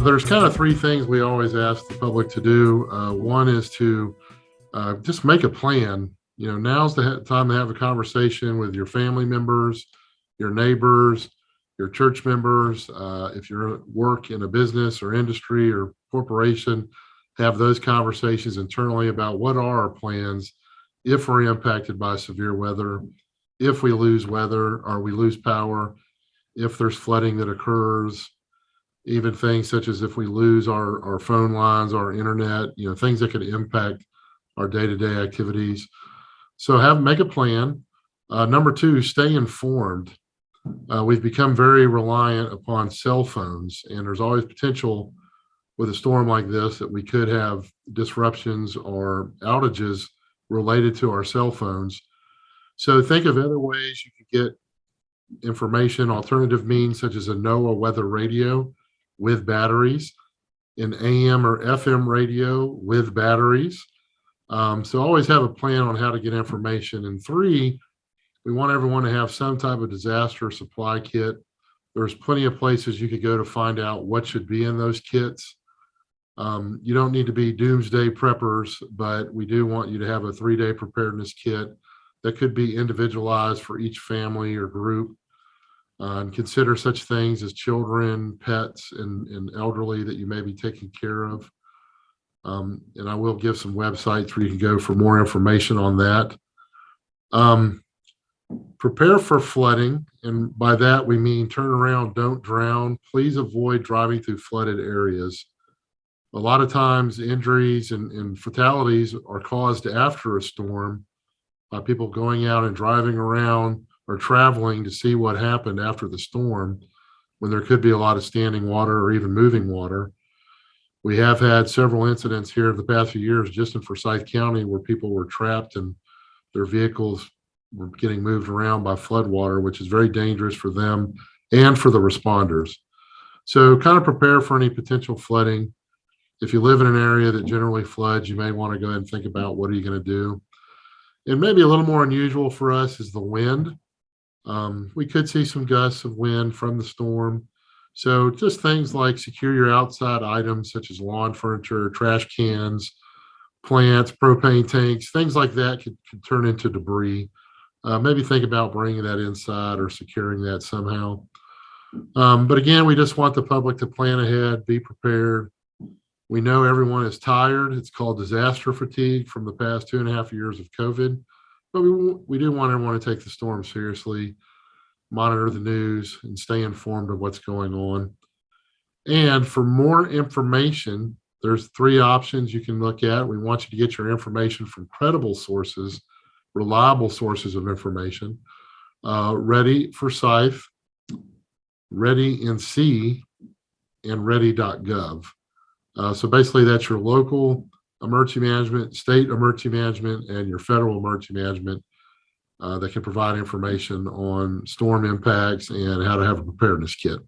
there's kind of three things we always ask the public to do. One is to just make a plan. Now's the time to have a conversation with your family members, your neighbors, your church members. If you're at work in a business or industry or corporation, have those conversations internally about what are our plans if we're impacted by severe weather, if we lose weather or we lose power, if there's flooding that occurs, even things such as if we lose our phone lines, our internet, things that could impact our day-to-day activities. So make a plan. Number two, stay informed. We've become very reliant upon cell phones, and there's always potential with a storm like this that we could have disruptions or outages related to our cell phones. So think of other ways you could get information, alternative means such as a NOAA weather radio with batteries, an AM or FM radio with batteries. So always have a plan on how to get information. And three, we want everyone to have some type of disaster supply kit. There's plenty of places you could go to find out what should be in those kits. You don't need to be doomsday preppers, but we do want you to have a 3-day preparedness kit that could be individualized for each family or group. And consider such things as children, pets, and elderly that you may be taking care of. And I will give some websites where you can go for more information on that. Prepare for flooding, and by that we mean turn around, don't drown. Please avoid driving through flooded areas. A lot of times injuries and fatalities are caused after a storm by people going out and driving around or traveling to see what happened after the storm, when there could be a lot of standing water or even moving water. We have had several incidents here the past few years just in Forsyth County where people were trapped and their vehicles were getting moved around by floodwater, which is very dangerous for them and for the responders. So kind of prepare for any potential flooding. If you live in an area that generally floods, you may want to go ahead and think about what are you going to do. And maybe a little more unusual for us is the wind. We could see some gusts of wind from the storm. So just things like secure your outside items such as lawn furniture, trash cans, plants, propane tanks, things like that could turn into debris. Maybe think about bringing that inside or securing that somehow. But again, we just want the public to plan ahead, be prepared. We know everyone is tired. It's called disaster fatigue from the past 2.5 years of COVID. But we do want everyone to take the storm seriously, monitor the news, and stay informed of what's going on. And for more information, there's 3 options you can look at. We want you to get your information from credible sources, reliable sources of information. Ready Forsyth, Ready NC, and ready.gov. So basically that's your local emergency management, state emergency management, and your federal emergency management that can provide information on storm impacts and how to have a preparedness kit.